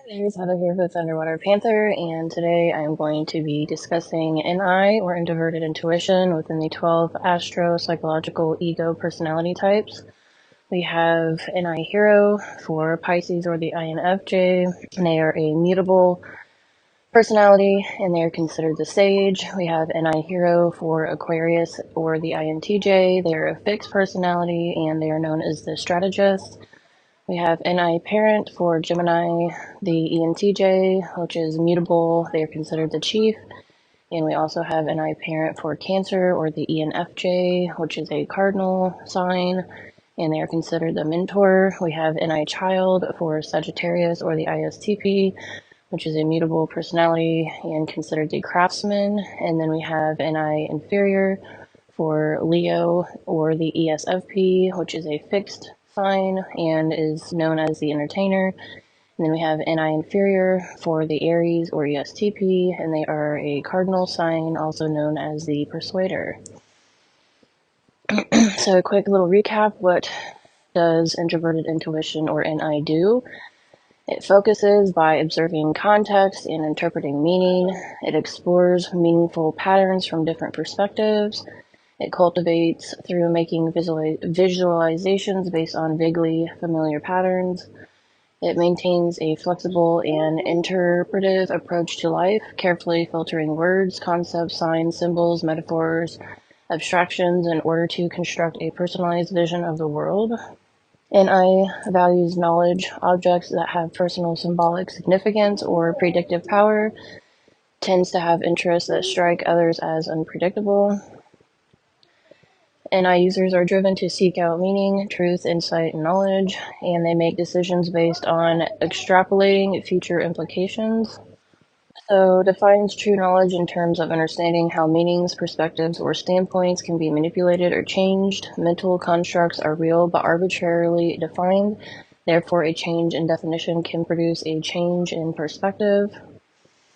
There's Heather here with Underwater Panther, and today I'm going to be discussing NI, or Introverted Intuition, within the 12 Astro-Psychological ego personality types. We have NI Hero for Pisces or the INFJ, and they are a mutable personality, and they are considered the sage. We have NI Hero for Aquarius or the INTJ. They are a fixed personality, and they are known as the strategist. We have NI parent for Gemini, the ENTJ, which is mutable. They are considered the chief. And we also have NI parent for Cancer or the ENFJ, which is a cardinal sign, and they are considered the mentor. We have NI child for Sagittarius or the ISTP, which is a mutable personality and considered the craftsman. And then we have NI inferior for Leo or the ESFP, which is a fixed sign and is known as the entertainer. And then we have NI inferior for the Aries or ESTP, and they are a cardinal sign, also known as the persuader. So a quick little recap, what does Introverted Intuition or NI do? It focuses by observing context and interpreting meaning. It explores meaningful patterns from different perspectives. It cultivates through making visualizations based on vaguely familiar patterns. It maintains a flexible and interpretive approach to life, carefully filtering words, concepts, signs, symbols, metaphors, abstractions in order to construct a personalized vision of the world. NI values knowledge, objects that have personal symbolic significance or predictive power, tends to have interests that strike others as unpredictable. NI users are driven to seek out meaning, truth, insight, and knowledge, and they make decisions based on extrapolating future implications. So, defines true knowledge in terms of understanding how meanings, perspectives, or standpoints can be manipulated or changed. Mental constructs are real but arbitrarily defined. Therefore, a change in definition can produce a change in perspective.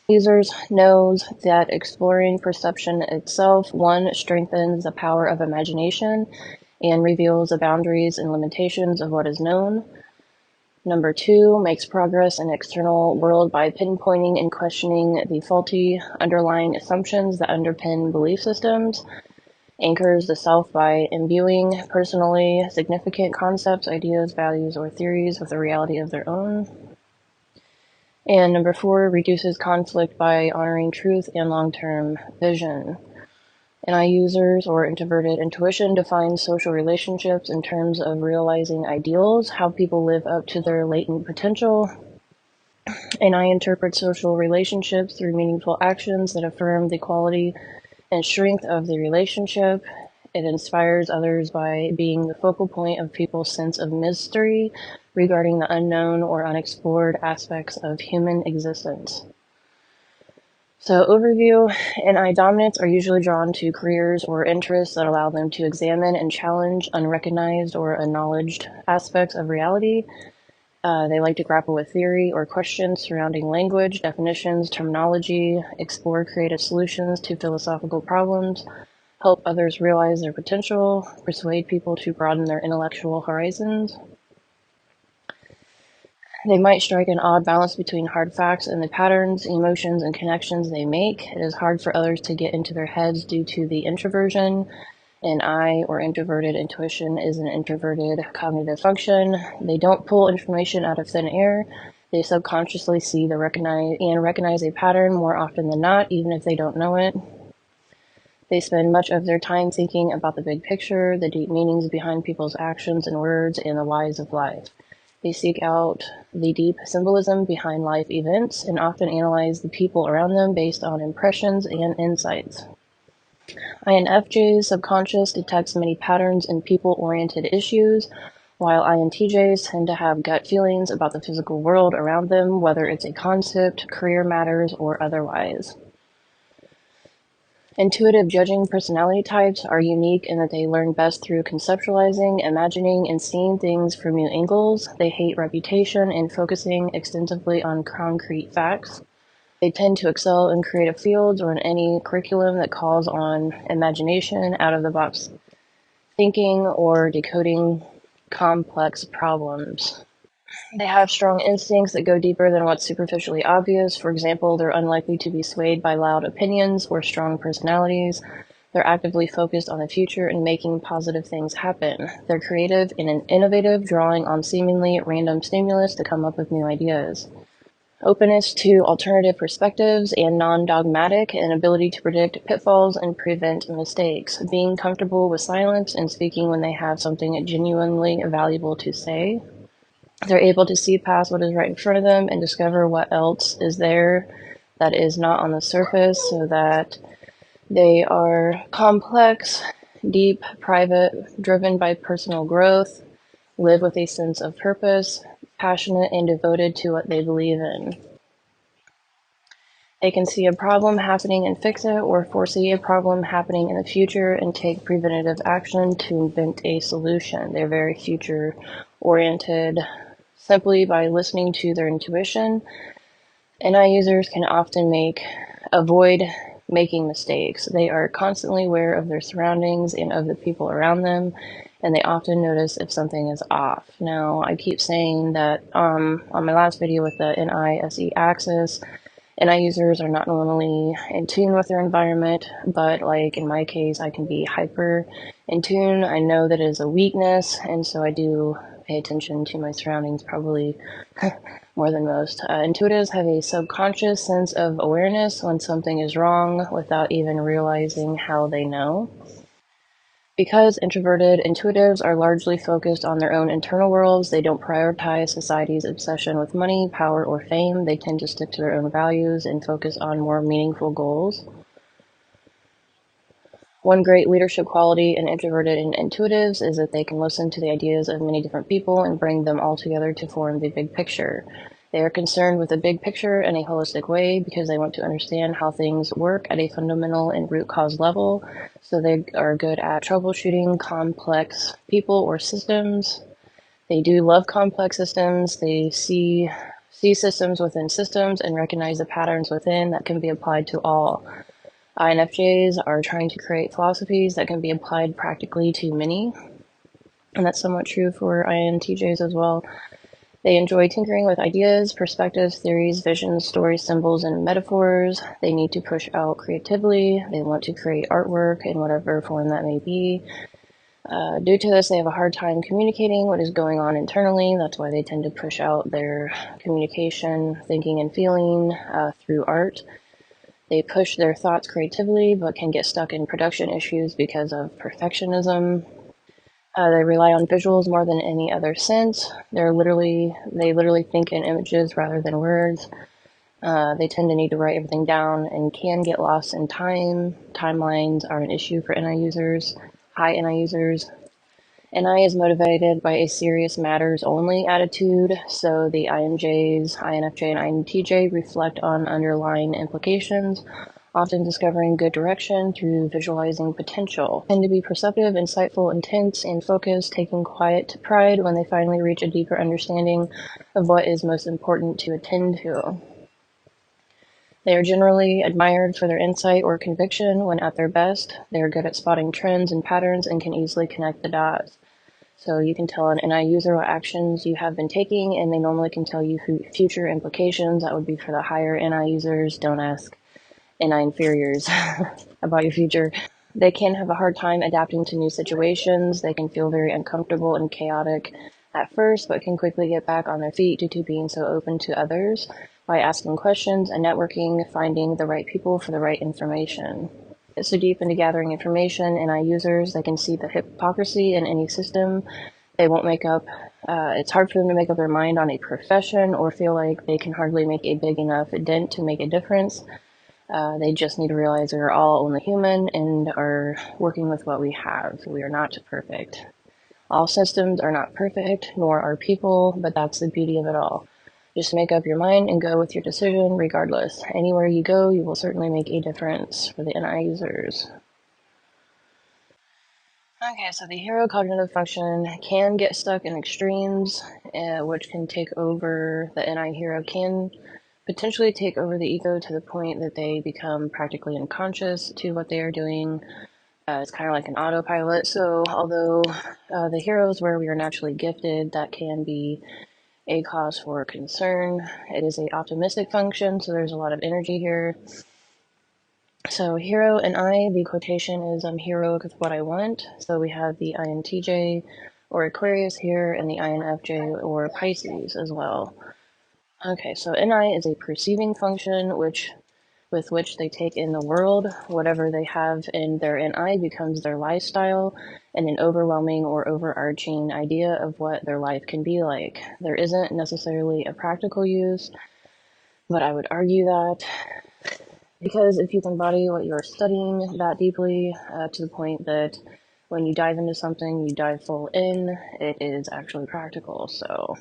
Users knows that exploring perception itself, one, strengthens the power of imagination and reveals the boundaries and limitations of what is known. Number two, makes progress in the external world by pinpointing and questioning the faulty underlying assumptions that underpin belief systems. Anchors the self by imbuing personally significant concepts, ideas, values, or theories with a reality of their own. And number four, reduces conflict by honoring truth and long-term vision. NI users or introverted intuition defines social relationships in terms of realizing ideals, how people live up to their latent potential. NI interprets social relationships through meaningful actions that affirm the quality and strength of the relationship. It inspires others by being the focal point of people's sense of mystery regarding the unknown or unexplored aspects of human existence. So, overview, NI dominants are usually drawn to careers or interests that allow them to examine and challenge unrecognized or unknowledged aspects of reality. They like to grapple with theory or questions surrounding language, definitions, terminology, explore creative solutions to philosophical problems, help others realize their potential, persuade people to broaden their intellectual horizons. They might strike an odd balance between hard facts and the patterns, emotions, and connections they make. It is hard for others to get into their heads due to the introversion. NI, or introverted intuition, is an introverted cognitive function. They don't pull information out of thin air. They subconsciously see recognize a pattern more often than not, even if they don't know it. They spend much of their time thinking about the big picture, the deep meanings behind people's actions and words, and the whys of life. They seek out the deep symbolism behind life events and often analyze the people around them based on impressions and insights. INFJ's subconscious detects many patterns in people-oriented issues, while INTJs tend to have gut feelings about the physical world around them, whether it's a concept, career matters, or otherwise. Intuitive judging personality types are unique in that they learn best through conceptualizing, imagining, and seeing things from new angles. They hate reputation and focusing extensively on concrete facts. They tend to excel in creative fields or in any curriculum that calls on imagination, out-of-the-box thinking, or decoding complex problems. They have strong instincts that go deeper than what's superficially obvious. For example, they're unlikely to be swayed by loud opinions or strong personalities. They're actively focused on the future and making positive things happen. They're creative and innovative, drawing on seemingly random stimulus to come up with new ideas. Openness to alternative perspectives and non-dogmatic, and ability to predict pitfalls and prevent mistakes. Being comfortable with silence and speaking when they have something genuinely valuable to say. They're able to see past what is right in front of them and discover what else is there that is not on the surface, so that they are complex, deep, private, driven by personal growth, live with a sense of purpose, passionate and devoted to what they believe in. They can see a problem happening and fix it, or foresee a problem happening in the future and take preventative action to invent a solution. They're very future oriented. Simply by listening to their intuition, NI users can often avoid making mistakes. They are constantly aware of their surroundings and of the people around them, and they often notice if something is off. Now, I keep saying that on my last video with the NI-SE axis, NI users are not normally in tune with their environment, but like in my case, I can be hyper in tune. I know that it is a weakness, and so I do pay attention to my surroundings probably more than most. Intuitives have a subconscious sense of awareness when something is wrong without even realizing how they know. Because introverted intuitives are largely focused on their own internal worlds, they don't prioritize society's obsession with money, power, or fame. They tend to stick to their own values and focus on more meaningful goals. One great leadership quality in introverted and intuitives is that they can listen to the ideas of many different people and bring them all together to form the big picture. They are concerned with the big picture in a holistic way because they want to understand how things work at a fundamental and root cause level. So they are good at troubleshooting complex people or systems. They do love complex systems. They see systems within systems and recognize the patterns within that can be applied to all. INFJs are trying to create philosophies that can be applied practically to many, and that's somewhat true for INTJs as well. They enjoy tinkering with ideas, perspectives, theories, visions, stories, symbols, and metaphors. They need to push out creatively. They want to create artwork in whatever form that may be. Due to this, they have a hard time communicating what is going on internally. That's why they tend to push out their communication, thinking, and feeling through art. They push their thoughts creatively, but can get stuck in production issues because of perfectionism. They rely on visuals more than any other sense. They literally think in images rather than words. They tend to need to write everything down and can get lost in time. Timelines are an issue for NI users, high NI users. NI is motivated by a serious matters only attitude, so the INJs, INFJ, and INTJ reflect on underlying implications, often discovering good direction through visualizing potential. Tend to be perceptive, insightful, intense, and focused, taking quiet pride when they finally reach a deeper understanding of what is most important to attend to. They are generally admired for their insight or conviction when at their best. They are good at spotting trends and patterns and can easily connect the dots. So you can tell an NI user what actions you have been taking, and they normally can tell you future implications. That would be for the higher NI users. Don't ask NI inferiors about your future. They can have a hard time adapting to new situations. They can feel very uncomfortable and chaotic at first, but can quickly get back on their feet due to being so open to others by asking questions and networking, finding the right people for the right information. So deep into gathering information, NI users, they can see the hypocrisy in any system. They won't make up, it's hard for them to make up their mind on a profession or feel like they can hardly make a big enough dent to make a difference. They just need to realize we're all only human and are working with what we have. We are not perfect. All systems are not perfect, nor are people, but that's the beauty of it all. Just make up your mind and go with your decision regardless. Anywhere you go, you will certainly make a difference for the NI users. Okay, so the hero cognitive function can get stuck in extremes, which can take over. The NI hero can potentially take over the ego to the point that they become practically unconscious to what they are doing. It's kind of like an autopilot. So although the hero is where we are naturally gifted, that can be a cause for concern. It is a optimistic function, so there's a lot of energy here. So hero and I, the quotation is I'm heroic with what I want. So we have the INTJ or Aquarius here and the INFJ or Pisces as well. Okay, so NI is a perceiving function with which they take in the world. Whatever they have in their NI becomes their lifestyle and an overwhelming or overarching idea of what their life can be like. There isn't necessarily a practical use, but I would argue that because if you can embody what you're studying that deeply to the point that when you dive into something, you dive full in, it is actually practical. So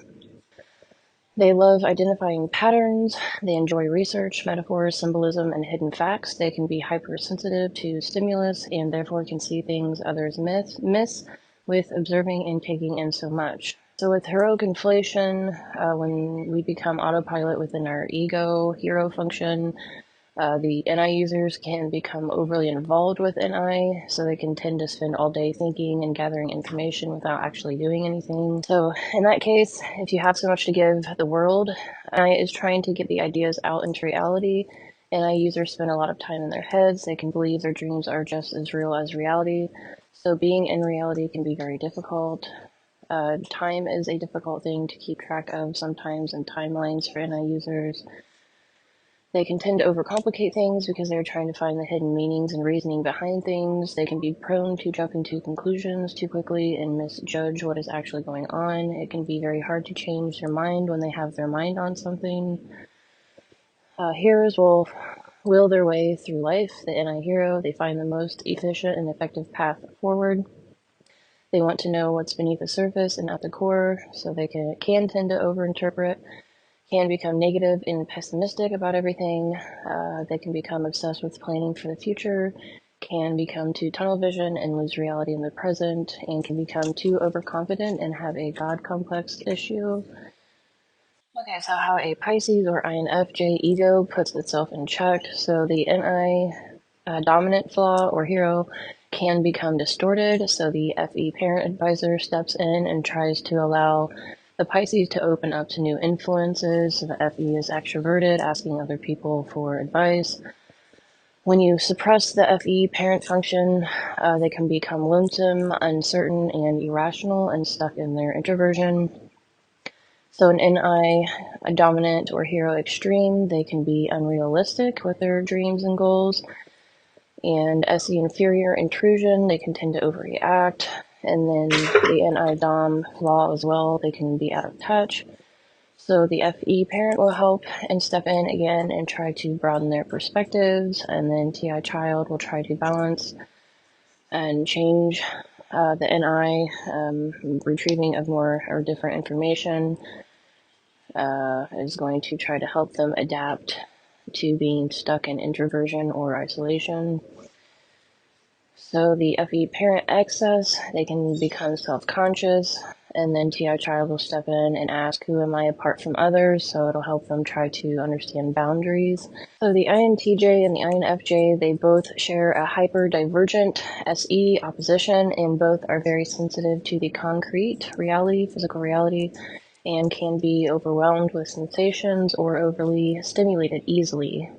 they love identifying patterns. They enjoy research, metaphors, symbolism, and hidden facts. They can be hypersensitive to stimulus and therefore can see things others miss with observing and taking in so much. So with heroic inflation, when we become autopilot within our ego hero function, the NI users can become overly involved with NI, so they can tend to spend all day thinking and gathering information without actually doing anything. So in that case, if you have so much to give the world, NI is trying to get the ideas out into reality. NI users spend a lot of time in their heads. They can believe their dreams are just as real as reality. So being in reality can be very difficult. Time is a difficult thing to keep track of sometimes in timelines for NI users. They can tend to overcomplicate things because they're trying to find the hidden meanings and reasoning behind things. They can be prone to jumping to conclusions too quickly and misjudge what is actually going on. It can be very hard to change their mind when they have their mind on something. Heroes will will their way through life. The NI hero, they find the most efficient and effective path forward. They want to know what's beneath the surface and at the core, so they can tend to overinterpret, can become negative and pessimistic about everything. They can become obsessed with planning for the future, can become too tunnel vision and lose reality in the present, and can become too overconfident and have a God complex issue. Okay, so how a Pisces or INFJ ego puts itself in check. So the NI dominant flaw or hero can become distorted. So the FE parent advisor steps in and tries to allow the Pisces to open up to new influences. So the FE is extroverted, asking other people for advice. When you suppress the FE parent function, they can become lonesome, uncertain, and irrational and stuck in their introversion. So an NI, a dominant or hero extreme, they can be unrealistic with their dreams and goals. And SE inferior intrusion, they can tend to overreact. And then the NI dom flaw as well, they can be out of touch. So the FE parent will help and step in again and try to broaden their perspectives. And then TI child will try to balance and change the NI, retrieving of more or different information. Is going to try to help them adapt to being stuck in introversion or isolation. So the FE parent excess, they can become self-conscious, and then TI child will step in and ask, who am I apart from others? So it'll help them try to understand boundaries. So the INTJ and the INFJ, they both share a hyper-divergent SE opposition, and both are very sensitive to the concrete reality, physical reality, and can be overwhelmed with sensations or overly stimulated easily.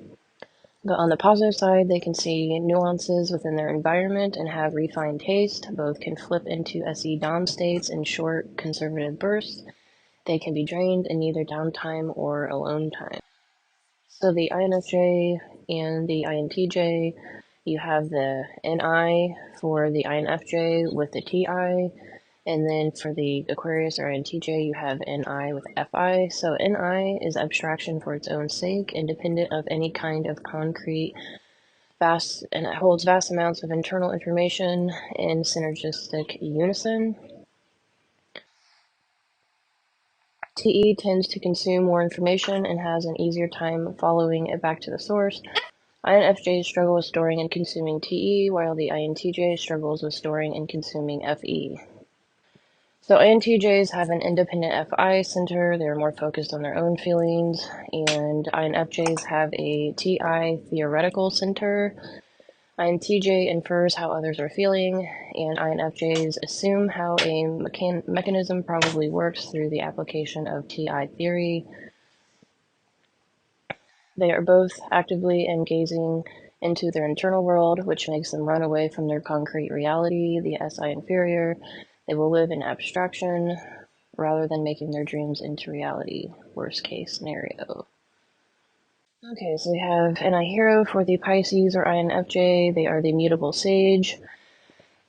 But on the positive side, they can see nuances within their environment and have refined taste. Both can flip into SE Dom states in short, conservative bursts. They can be drained in either downtime or alone time. So the INFJ and the INTJ, you have the NI for the INFJ with the TI, and then for the Aquarius or INTJ, you have NI with FI. So NI is abstraction for its own sake, independent of any kind of concrete, vast, and it holds vast amounts of internal information in synergistic unison. TE tends to consume more information and has an easier time following it back to the source. INFJs struggle with storing and consuming TE, while the INTJ struggles with storing and consuming FE. So INTJs have an independent FI center. They're more focused on their own feelings, and INFJs have a TI theoretical center. INTJ infers how others are feeling, and INFJs assume how a mechanism probably works through the application of TI theory. They are both actively engaging into their internal world, which makes them run away from their concrete reality, the SI inferior. They will live in abstraction rather than making their dreams into reality, worst case scenario. Okay, so we have NI hero for the Pisces or INFJ. They are the mutable sage.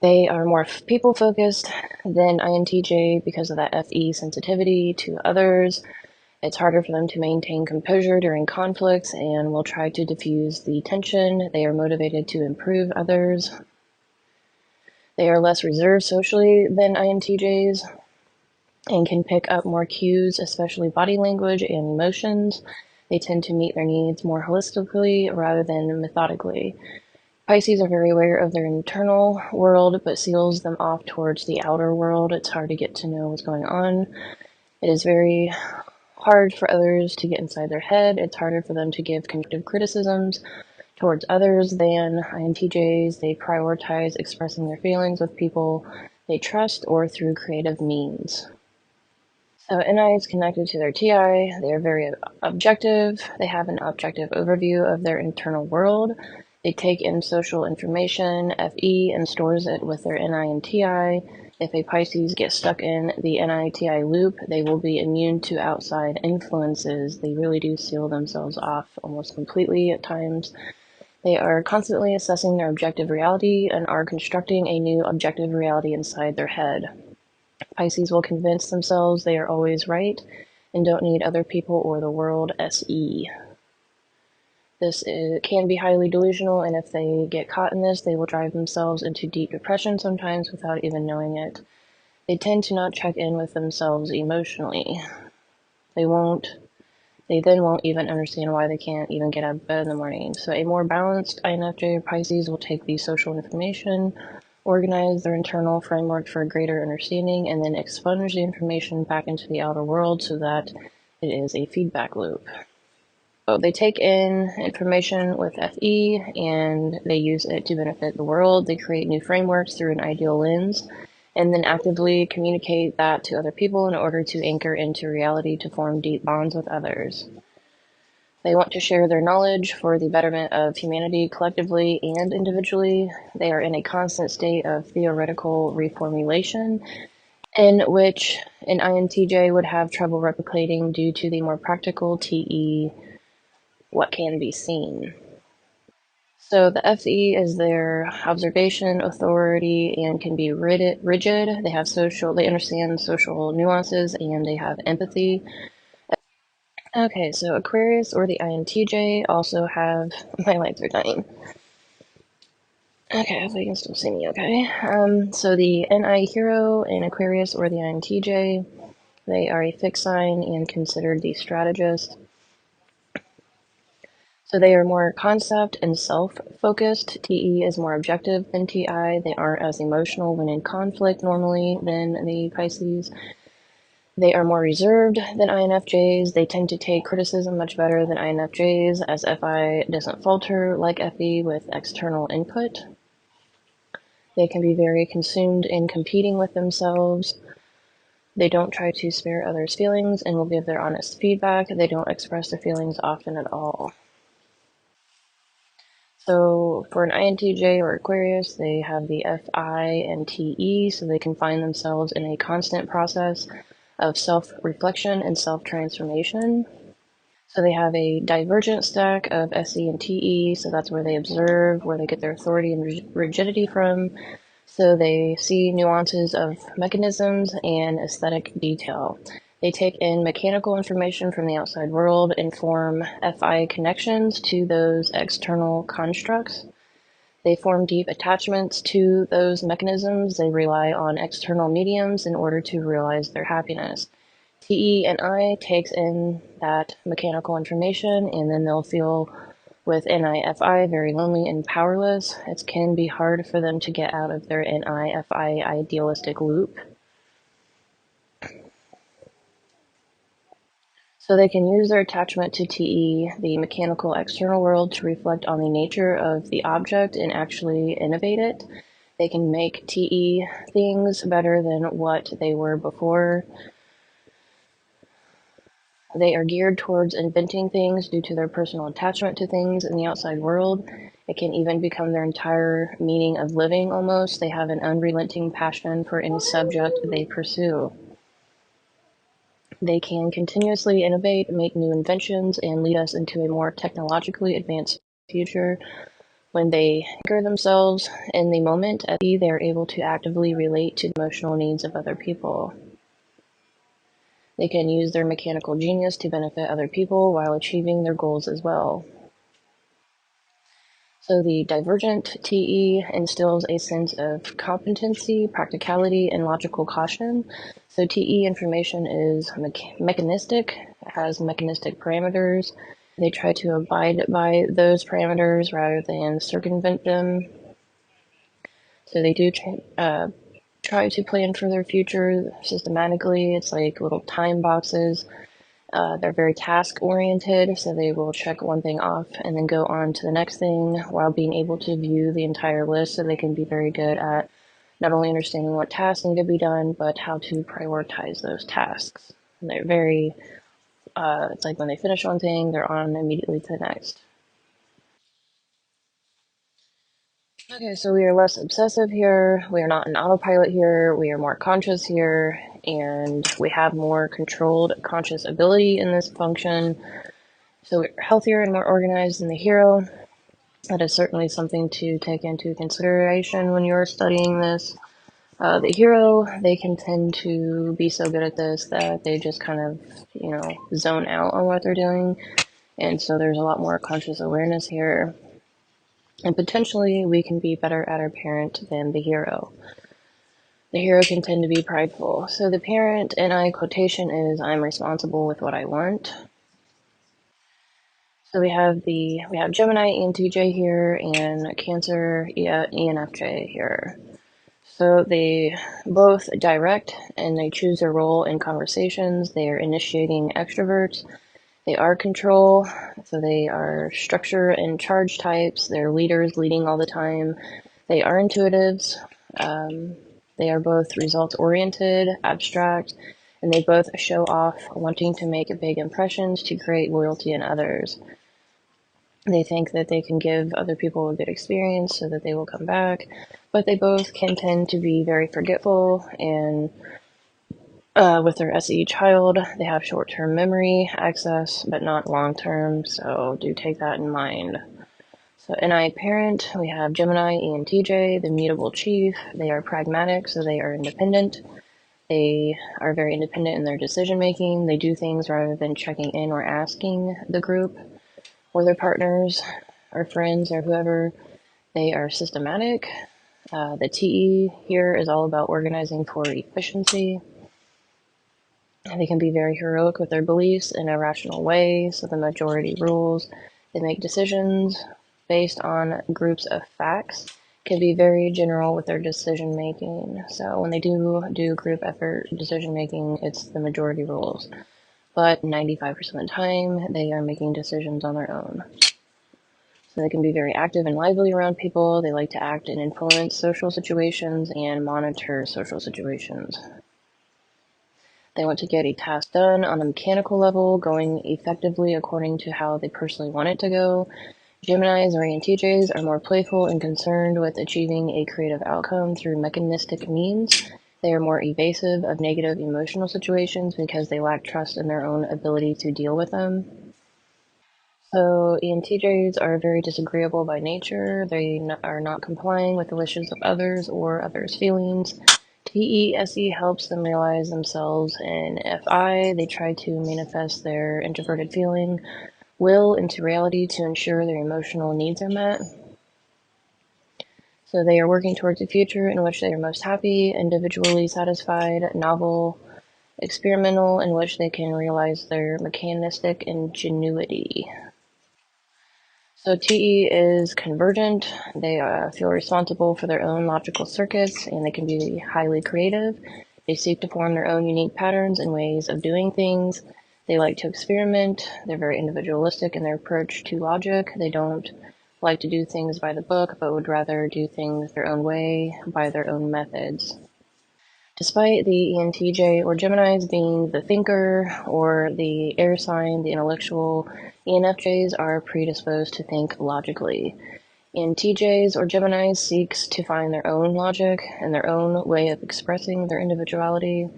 They are more people focused than INTJ because of that FE sensitivity to others. It's harder for them to maintain composure during conflicts and will try to diffuse the tension. They are motivated to improve others. They are less reserved socially than INTJs and can pick up more cues, especially body language and emotions. They tend to meet their needs more holistically rather than methodically. Pisces are very aware of their internal world, but seals them off towards the outer world. It's hard to get to know what's going on. It is very hard for others to get inside their head. It's harder for them to give constructive criticisms towards others than INTJs. They prioritize expressing their feelings with people they trust or through creative means. So NI is connected to their TI. They are very objective. They have an objective overview of their internal world. They take in social information, FE, and stores it with their NI and TI. If a Pisces gets stuck in the NI-TI loop, they will be immune to outside influences. They really do seal themselves off almost completely at times. They are constantly assessing their objective reality and are constructing a new objective reality inside their head. Pisces will convince themselves they are always right and don't need other people or the world, SE. This can be highly delusional, and if they get caught in this, they will drive themselves into deep depression sometimes without even knowing it. They tend to not check in with themselves emotionally. They then won't even understand why they can't even get out of bed in the morning. So a more balanced INFJ or Pisces will take the social information, organize their internal framework for greater understanding, and then expunge the information back into the outer world so that it is a feedback loop. So they take in information with FE and they use it to benefit the world. They create new frameworks through an ideal lens and then actively communicate that to other people in order to anchor into reality to form deep bonds with others. They want to share their knowledge for the betterment of humanity collectively and individually. They are in a constant state of theoretical reformulation, in which an INTJ would have trouble replicating due to the more practical TE, what can be seen. So the FE is their observation, authority, and can be rigid. They understand social nuances, and they have empathy. Okay, so Aquarius or the INTJ also have, my lights are dying. Okay, hopefully you can still see me okay. So the NI hero in Aquarius or the INTJ, they are a fixed sign and considered the strategist. So they are more concept and self-focused. TE is more objective than TI. They aren't as emotional when in conflict normally than the Pisces. They are more reserved than INFJs. They tend to take criticism much better than INFJs, as FI doesn't falter like FE with external input. They can be very consumed in competing with themselves. They don't try to spare others' feelings and will give their honest feedback. They don't express their feelings often at all. So for an INTJ or Aquarius, they have the FI and TE, so they can find themselves in a constant process of self-reflection and self-transformation. So they have a divergent stack of SE and TE, so that's where they observe, where they get their authority and rigidity from. So they see nuances of mechanisms and aesthetic detail. They take in mechanical information from the outside world and form FI connections to those external constructs. They form deep attachments to those mechanisms. They rely on external mediums in order to realize their happiness. TE and I takes in that mechanical information, and then they'll feel with NIFI very lonely and powerless. It can be hard for them to get out of their NIFI idealistic loop. So they can use their attachment to TE, the mechanical external world, to reflect on the nature of the object and actually innovate it. They can make TE things better than what they were before. They are geared towards inventing things due to their personal attachment to things in the outside world. It can even become their entire meaning of living almost. They have an unrelenting passion for any subject they pursue. They can continuously innovate, make new inventions, and lead us into a more technologically advanced future. When they anchor themselves in the moment, they are able to actively relate to the emotional needs of other people. They can use their mechanical genius to benefit other people while achieving their goals as well. So the divergent TE instills a sense of competency, practicality, and logical caution. So TE information is mechanistic, has mechanistic parameters. They try to abide by those parameters rather than circumvent them. So they do try to plan for their future systematically. It's like little time boxes. They're very task oriented, so they will check one thing off and then go on to the next thing while being able to view the entire list, so they can be very good at not only understanding what tasks need to be done, but how to prioritize those tasks. And they're very, it's like when they finish one thing, they're on immediately to the next. Okay, so we are less obsessive here. We are not an autopilot here. We are more conscious here, and we have more controlled conscious ability in this function. So we're healthier and more organized than the hero. That is certainly something to take into consideration when you're studying this. The hero, they can tend to be so good at this that they just kind of, zone out on what they're doing. And so there's a lot more conscious awareness here. And potentially we can be better at our parent than the hero. The hero can tend to be prideful. So the parent, and I quotation is, I'm responsible with what I want. So we have Gemini ENTJ here and Cancer ENFJ here. So they both direct and they choose their role in conversations. They are initiating extroverts. They are control. So they are structure and charge types. They're leaders, leading all the time. They are intuitives. They are both results oriented, abstract, and they both show off wanting to make big impressions to create loyalty in others. They think that they can give other people a good experience so that they will come back, but they both can tend to be very forgetful, and with their SE child, they have short-term memory access, but not long-term, so do take that in mind. So NI parent, we have Gemini ENTJ, the mutable chief. They are pragmatic, so they are independent. They are very independent in their decision-making. They do things rather than checking in or asking the group or their partners or friends or whoever. They are systematic. The TE here is all about organizing for efficiency. They can be very heroic with their beliefs in a rational way, so the majority rules. They make decisions based on groups of facts, can be very general with their decision making. So when they do group effort decision making, it's the majority rules. But 95% of the time, they are making decisions on their own. So they can be very active and lively around people. They like to act and influence social situations and monitor social situations. They want to get a task done on a mechanical level, going effectively according to how they personally want it to go. Geminis or ENTJs are more playful and concerned with achieving a creative outcome through mechanistic means. They are more evasive of negative emotional situations because they lack trust in their own ability to deal with them. So ENTJs are very disagreeable by nature. They are not complying with the wishes of others or others' feelings. TESE helps them realize themselves, and FI, they try to manifest their introverted will into reality to ensure their emotional needs are met. So they are working towards a future in which they are most happy, individually satisfied, novel, experimental, in which they can realize their mechanistic ingenuity. So TE is convergent. They feel responsible for their own logical circuits, and they can be highly creative. They seek to form their own unique patterns and ways of doing things. They like to experiment. They're very individualistic in their approach to logic. They don't like to do things by the book, but would rather do things their own way, by their own methods. Despite the ENTJ or Geminis being the thinker or the air sign, the intellectual, ENFJs are predisposed to think logically. ENTJs or Geminis seeks to find their own logic and their own way of expressing their individuality.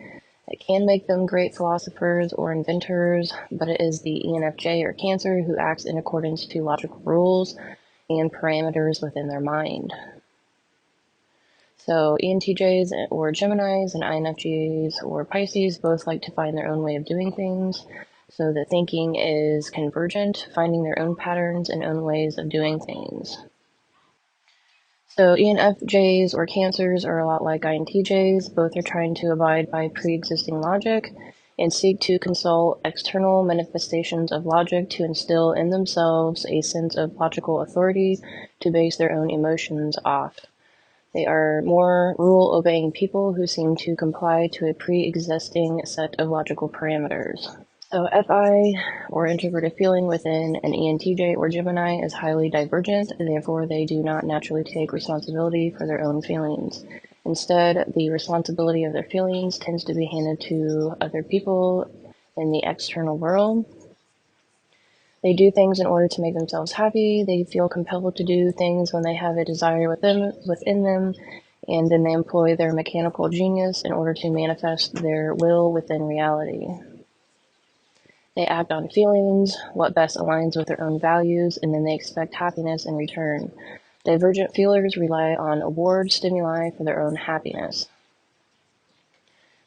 It can make them great philosophers or inventors, but it is the ENFJ or Cancer who acts in accordance to logical rules and parameters within their mind. So ENTJs or Geminis and INFJs or Pisces both like to find their own way of doing things. So the thinking is convergent, finding their own patterns and own ways of doing things. So ENFJs or Cancers are a lot like INTJs. Both are trying to abide by pre-existing logic and seek to consult external manifestations of logic to instill in themselves a sense of logical authority to base their own emotions off. They are more rule-obeying people who seem to comply to a pre-existing set of logical parameters. So FI, or introverted feeling within an ENTJ or Gemini, is highly divergent, and therefore they do not naturally take responsibility for their own feelings. Instead, the responsibility of their feelings tends to be handed to other people in the external world. They do things in order to make themselves happy. They feel compelled to do things when they have a desire within them, and then they employ their mechanical genius in order to manifest their will within reality. They act on feelings, what best aligns with their own values, and then they expect happiness in return. Divergent feelers rely on award stimuli for their own happiness.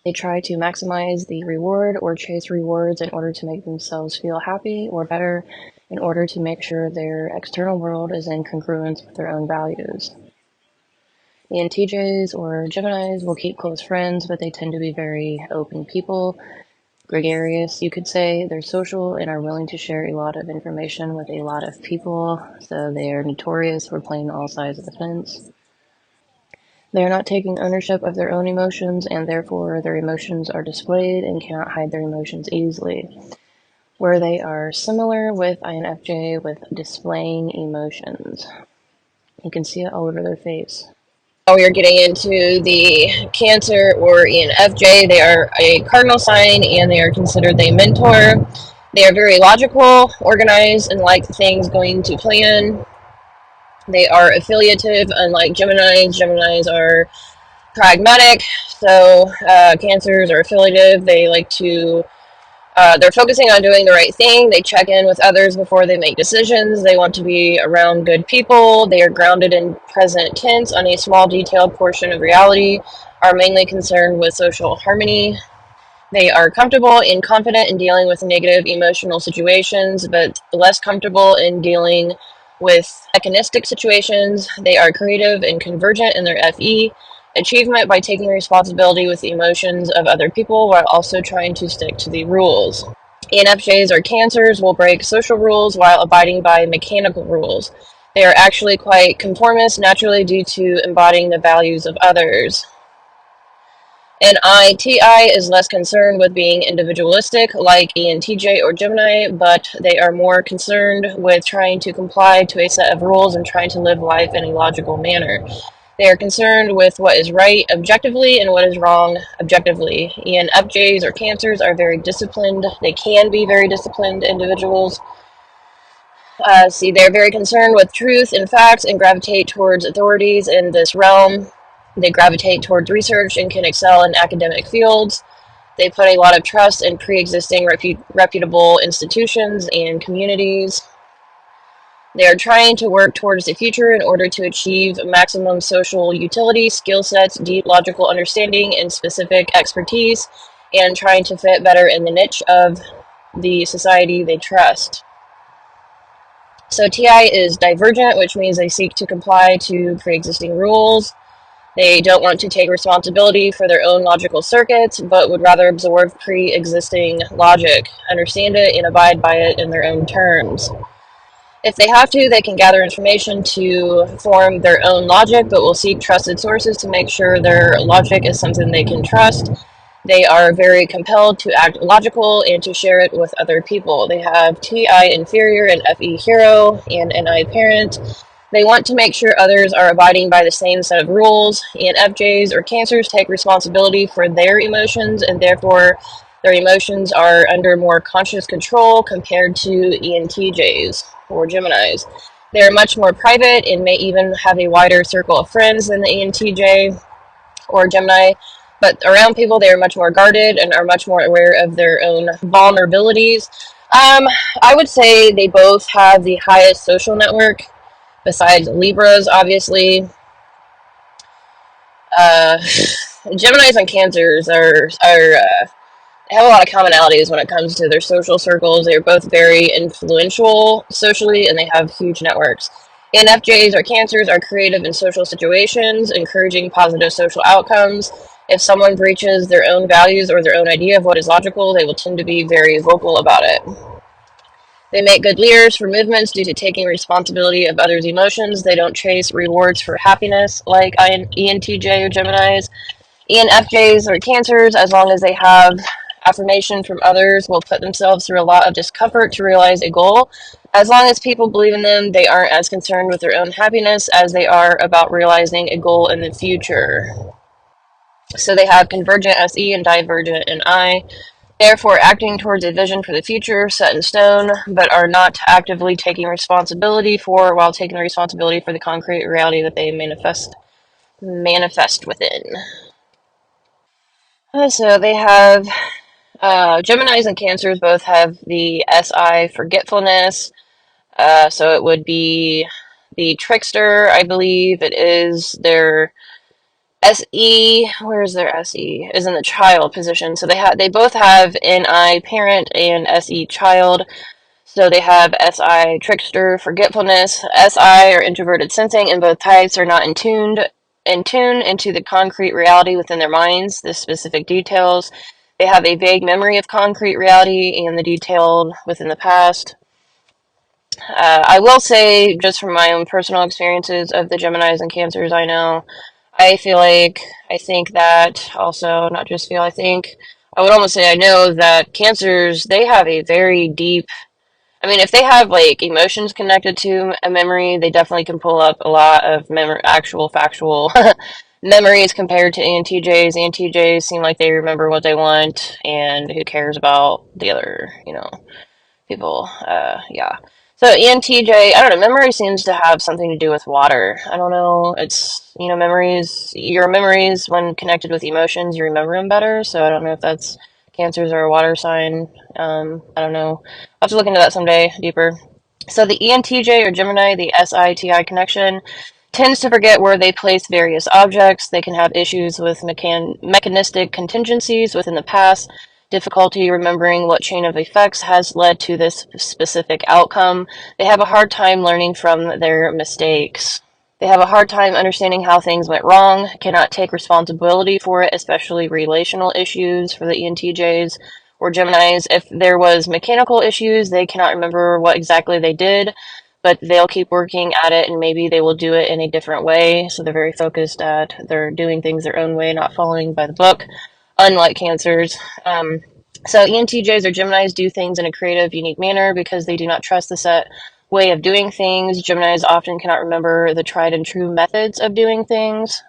They try to maximize the reward or chase rewards in order to make themselves feel happy or better in order to make sure their external world is in congruence with their own values. ENTJs or Geminis will keep close friends, but they tend to be very open people. Gregarious, you could say. They're social and are willing to share a lot of information with a lot of people, so they are notorious for playing all sides of the fence. They are not taking ownership of their own emotions, and therefore their emotions are displayed and cannot hide their emotions easily. Where they are similar with INFJ with displaying emotions. You can see it all over their face. We are getting into the Cancer or ENFJ. They are a cardinal sign and they are considered a mentor. They are very logical, organized, and like things going to plan. They are affiliative, unlike Geminis. Geminis are pragmatic, so Cancers are affiliative. They like to they're focusing on doing the right thing. They check in with others before they make decisions. They want to be around good people. They are grounded in present tense on a small detailed portion of reality, are mainly concerned with social harmony. They are comfortable and confident in dealing with negative emotional situations, but less comfortable in dealing with mechanistic situations. They are creative and convergent in their FE, achievement by taking responsibility with the emotions of other people while also trying to stick to the rules. ENFJs or Cancers will break social rules while abiding by mechanical rules. They are actually quite conformist naturally due to embodying the values of others. An ITI is less concerned with being individualistic like ENTJ or Gemini, but they are more concerned with trying to comply to a set of rules and trying to live life in a logical manner. They are concerned with what is right objectively and what is wrong objectively. ENFJs or Cancers are very disciplined. They can be very disciplined individuals. They're very concerned with truth and facts and gravitate towards authorities in this realm. They gravitate towards research and can excel in academic fields. They put a lot of trust in pre-existing reputable institutions and communities. They are trying to work towards the future in order to achieve maximum social utility, skill sets, deep logical understanding, and specific expertise, and trying to fit better in the niche of the society they trust. So TI is divergent, which means they seek to comply to pre-existing rules. They don't want to take responsibility for their own logical circuits, but would rather absorb pre-existing logic, understand it, and abide by it in their own terms. If they have to, they can gather information to form their own logic, but will seek trusted sources to make sure their logic is something they can trust. They are very compelled to act logical and to share it with other people. They have TI inferior and FE hero and NI parent. They want to make sure others are abiding by the same set of rules, and FJs or Cancers take responsibility for their emotions, and therefore their emotions are under more conscious control compared to ENTJs or Geminis. They are much more private and may even have a wider circle of friends than the ENTJ or Gemini, but around people they are much more guarded and are much more aware of their own vulnerabilities. I would say they both have the highest social network besides Libras, obviously. Uh, Geminis and Cancers are have a lot of commonalities when it comes to their social circles. They're both very influential socially, and they have huge networks. ENFJs or Cancers are creative in social situations, encouraging positive social outcomes. If someone breaches their own values or their own idea of what is logical, they will tend to be very vocal about it. They make good leaders for movements due to taking responsibility of others' emotions. They don't chase rewards for happiness like ENTJ or Geminis. ENFJs or Cancers, as long as they have affirmation from others, will put themselves through a lot of discomfort to realize a goal. As long as people believe in them, they aren't as concerned with their own happiness as they are about realizing a goal in the future. So they have convergent SE and divergent NI, therefore acting towards a vision for the future set in stone, but are not actively taking responsibility for while taking responsibility for the concrete reality that they manifest within. So they have Geminis and Cancers both have the SI forgetfulness. So it would be the trickster, I believe it is their SE. Where is their SE? Is in the child position. So they both have NI parent and SE child. So they have SI trickster forgetfulness. SI or introverted sensing, and both types are not in tune into the concrete reality within their minds, the specific details. They have a vague memory of concrete reality and the detailed within the past. I will say, just from my own personal experiences of the Geminis and Cancers I know, I think that also, not just feel, I would almost say I know that Cancers, they have a very deep, I mean, if they have like emotions connected to a memory, they definitely can pull up a lot of actual factual memories compared to ENTJs. ENTJs seem like they remember what they want, and who cares about the other, people. Yeah. So ENTJ, I don't know, memory seems to have something to do with water. I don't know. It's, your memories, when connected with emotions, you remember them better. So I don't know if that's Cancers or a water sign. I don't know. I'll have to look into that someday deeper. So the ENTJ or Gemini, the SITI connection, tends to forget where they place various objects. They can have issues with mechanistic contingencies within the past, difficulty remembering what chain of effects has led to this specific outcome. They have a hard time learning from their mistakes. They have a hard time understanding how things went wrong, cannot take responsibility for it, especially relational issues for the ENTJs or Geminis. If there was mechanical issues, they cannot remember what exactly they did, but they'll keep working at it, and maybe they will do it in a different way. So they're very focused at they're doing things their own way, not following by the book, unlike Cancers. So ENTJs or Geminis do things in a creative, unique manner because they do not trust the set way of doing things. Geminis often cannot remember the tried and true methods of doing things.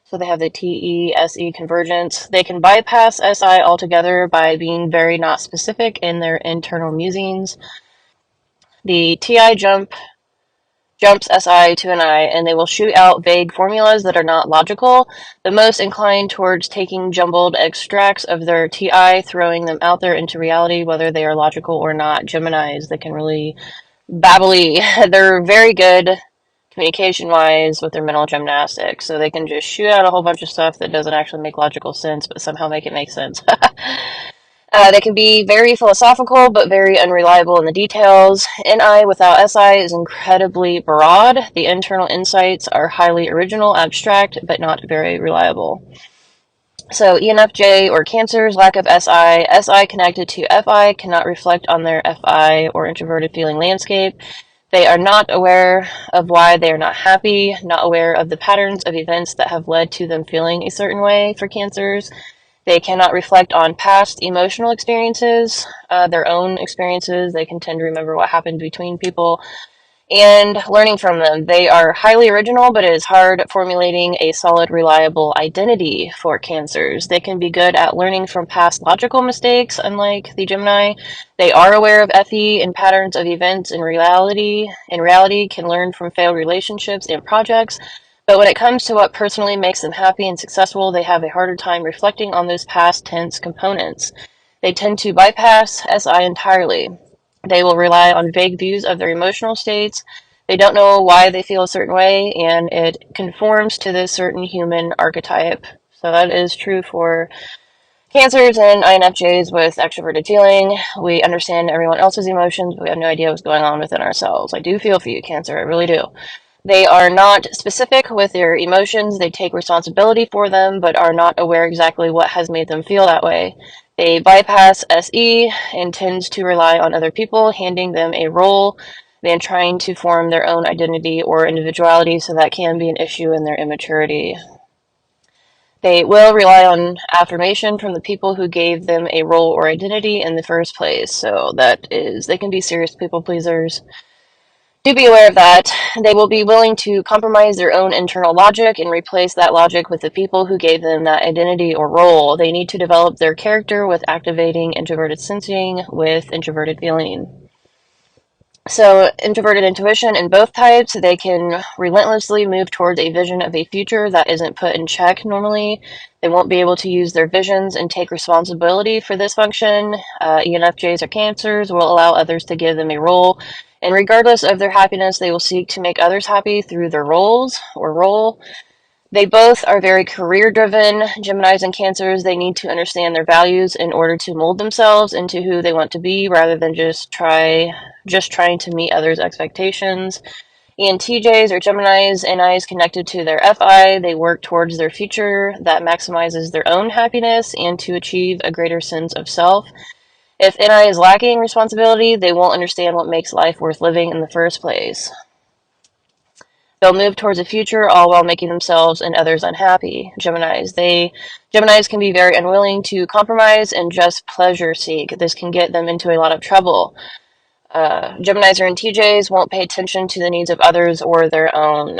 So they have the TE-SE convergence. They can bypass SI altogether by being very not specific in their internal musings. The TI jumps SI to an I, and they will shoot out vague formulas that are not logical, the most inclined towards taking jumbled extracts of their TI, throwing them out there into reality, whether they are logical or not. Geminis, they can really babbly. They're very good communication-wise with their mental gymnastics, so they can just shoot out a whole bunch of stuff that doesn't actually make logical sense, but somehow make it make sense. They can be very philosophical, but very unreliable in the details. NI without SI is incredibly broad. The internal insights are highly original, abstract, but not very reliable. So ENFJ or Cancer's lack of SI connected to FI cannot reflect on their FI or introverted feeling landscape. They are not aware of why they are not happy, not aware of the patterns of events that have led to them feeling a certain way for Cancers. They cannot reflect on past emotional experiences, their own experiences. They can tend to remember what happened between people and learning from them. They are highly original, but it is hard formulating a solid, reliable identity for Cancers. They can be good at learning from past logical mistakes, unlike the Gemini. They are aware of FE and patterns of events in reality. In reality, can learn from failed relationships and projects. But when it comes to what personally makes them happy and successful, they have a harder time reflecting on those past tense components. They tend to bypass SI entirely. They will rely on vague views of their emotional states. They don't know why they feel a certain way, and it conforms to this certain human archetype. So that is true for Cancers and INFJs with extroverted feeling. We understand everyone else's emotions, but we have no idea what's going on within ourselves. I do feel for you, Cancer. I really do. They are not specific with their emotions. They take responsibility for them, but are not aware exactly what has made them feel that way. They bypass SE and tends to rely on other people handing them a role than trying to form their own identity or individuality, so that can be an issue in their immaturity. They will rely on affirmation from the people who gave them a role or identity in the first place. So they can be serious people pleasers. Do be aware of that. They will be willing to compromise their own internal logic and replace that logic with the people who gave them that identity or role. They need to develop their character with activating introverted sensing with introverted feeling. So, introverted intuition in both types, they can relentlessly move towards a vision of a future that isn't put in check normally. They won't be able to use their visions and take responsibility for this function. ENFJs or Cancers will allow others to give them a role. And regardless of their happiness, they will seek to make others happy through their roles or role. They both are very career driven. Geminis and Cancers, they need to understand their values in order to mold themselves into who they want to be rather than just trying to meet others' expectations. ENTJs or Geminis, NIs connected to their FI, they work towards their future that maximizes their own happiness and to achieve a greater sense of self. If NI is lacking responsibility, they won't understand what makes life worth living in the first place. They'll move towards a future all while making themselves and others unhappy. Geminis can be very unwilling to compromise and just pleasure seek. This can get them into a lot of trouble. Geminis or NTJs won't pay attention to the needs of others or their own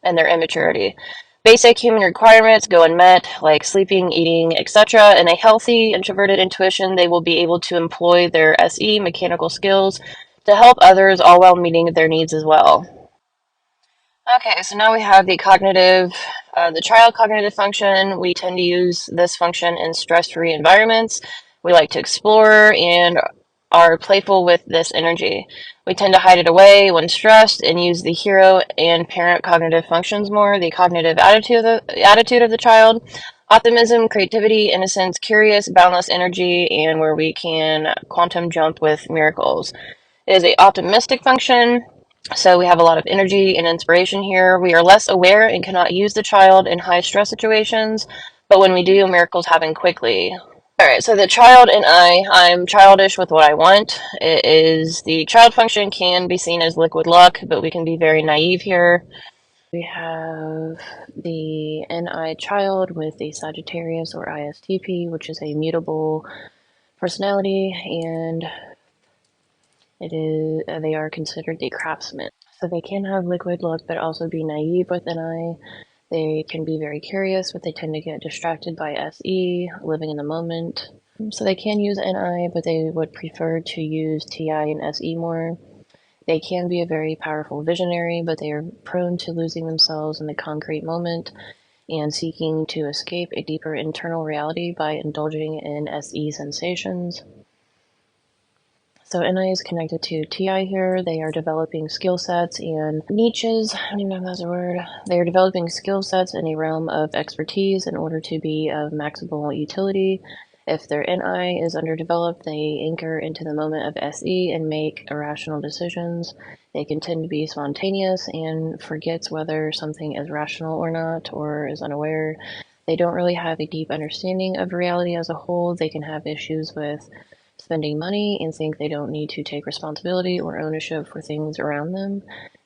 and their immaturity. Basic human requirements go unmet, like sleeping, eating, etc. In a healthy, introverted intuition, they will be able to employ their SE mechanical skills to help others all while meeting their needs as well. Okay, so now we have the child cognitive function. We tend to use this function in stress-free environments. We like to explore and are playful with this energy. We tend to hide it away when stressed and use the hero and parent cognitive functions more. The cognitive attitude of the child, optimism, creativity, innocence, curious, boundless energy, and where we can quantum jump with miracles. It is an optimistic function. So we have a lot of energy and inspiration here. We are less aware and cannot use the child in high stress situations, but when we do, miracles happen quickly. Alright, so the child and I'm childish with what I want. The child function can be seen as liquid luck, but we can be very naive here. We have the NI child with the Sagittarius or ISTP, which is a mutable personality, and they are considered the craftsman. So they can have liquid luck, but also be naive with NI. They can be very curious, but they tend to get distracted by SE, living in the moment. So they can use NI, but they would prefer to use TI and SE more. They can be a very powerful visionary, but they are prone to losing themselves in the concrete moment and seeking to escape a deeper internal reality by indulging in SE sensations. So NI is connected to TI here. They are developing skill sets and niches. I don't even know if that's a word. They are developing skill sets in a realm of expertise in order to be of maximal utility. If their NI is underdeveloped, they anchor into the moment of SE and make irrational decisions. They can tend to be spontaneous and forgets whether something is rational or not, or is unaware. They don't really have a deep understanding of reality as a whole. They can have issues with spending money and think they don't need to take responsibility or ownership for things around them.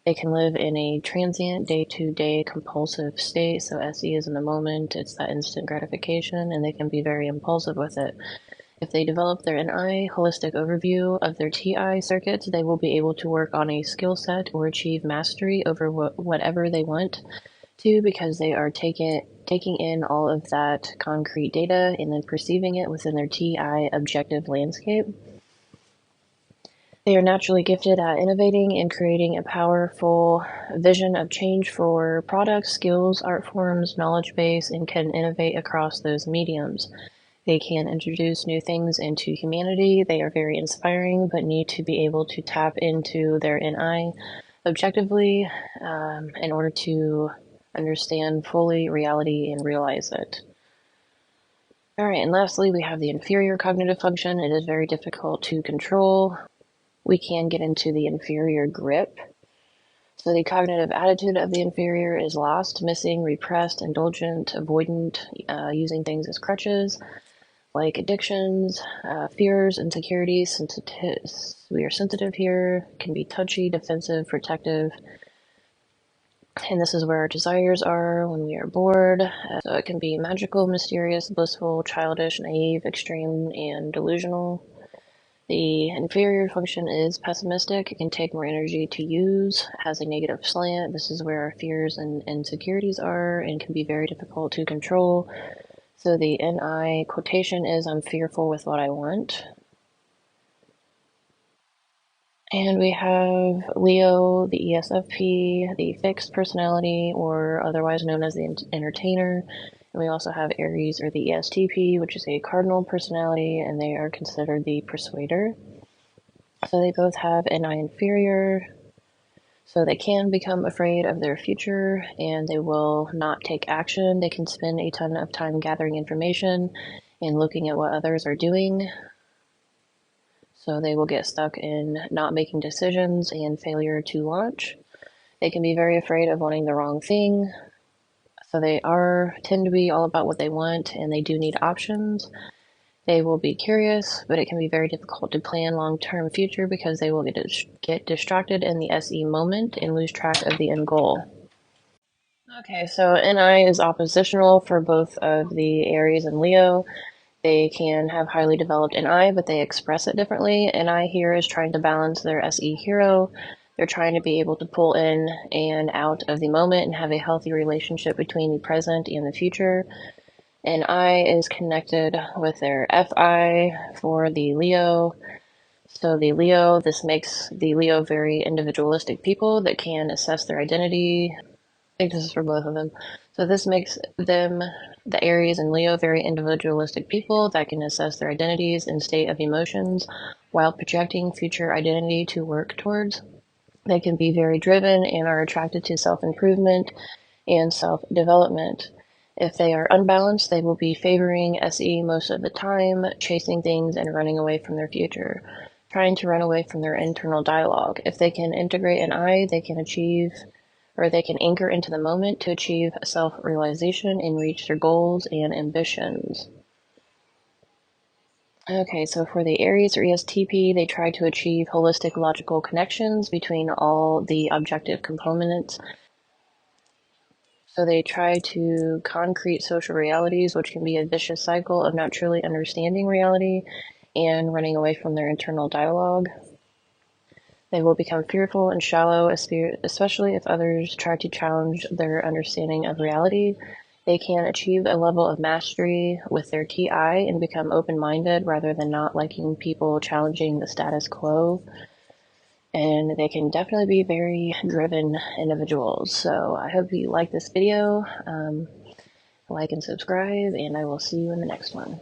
They can live in a transient, day-to-day compulsive state. So SE is in the moment, it's that instant gratification, and they can be very impulsive with it. If they develop their NI holistic overview of their TI circuits, they will be able to work on a skill set or achieve mastery over whatever they want to, because they are taking in all of that concrete data and then perceiving it within their TI objective landscape. They are naturally gifted at innovating and creating a powerful vision of change for products, skills, art forms, knowledge base, and can innovate across those mediums. They can introduce new things into humanity. They are very inspiring, but need to be able to tap into their NI objectively in order to understand fully reality and realize it. All right, and lastly, we have the inferior cognitive function. It is very difficult to control. We can get into the inferior grip. So the cognitive attitude of the inferior is lost, missing, repressed, indulgent, avoidant, using things as crutches, like addictions, fears, insecurities. We are sensitive here, can be touchy, defensive, protective. And this is where our desires are when we are bored. So it can be magical, mysterious, blissful, childish, naive, extreme, and delusional. The inferior function is pessimistic. It can take more energy to use, has a negative slant. This is where our fears and insecurities are and can be very difficult to control. So the NI quotation is, I'm fearful with what I want. And we have Leo, the ESFP, the fixed personality, or otherwise known as the entertainer. And we also have Aries, or the ESTP, which is a cardinal personality, and they are considered the persuader. So they both have NI inferior, so they can become afraid of their future, and they will not take action. They can spend a ton of time gathering information and looking at what others are doing. So they will get stuck in not making decisions and failure to launch. They can be very afraid of wanting the wrong thing. So they tend to be all about what they want, and they do need options. They will be curious, but it can be very difficult to plan long-term future because they will get distracted in the SE moment and lose track of the end goal. Okay, so NI is oppositional for both of the Aries and Leo. They can have highly developed NI, but they express it differently. NI here is trying to balance their SE hero. They're trying to be able to pull in and out of the moment and have a healthy relationship between the present and the future. And I is connected with their FI for the Leo. So the Leo, this makes the Leo very individualistic people that can assess their identity. I think this is for both of them. So this makes them, the Aries and Leo, very individualistic people that can assess their identities and state of emotions while projecting future identity to work towards. They can be very driven and are attracted to self-improvement and self-development. If they are unbalanced, they will be favoring SE most of the time, chasing things and running away from their future, trying to run away from their internal dialogue. If they can integrate an I, they can achieve, or they can anchor into the moment to achieve self-realization and reach their goals and ambitions. Okay, so for the Aries or ESTP, they try to achieve holistic logical connections between all the objective components. So they try to concrete social realities, which can be a vicious cycle of not truly understanding reality and running away from their internal dialogue. They will become fearful and shallow, especially if others try to challenge their understanding of reality. They can achieve a level of mastery with their TI and become open-minded rather than not liking people challenging the status quo. And they can definitely be very driven individuals. So I hope you like this video. Like and subscribe, and I will see you in the next one.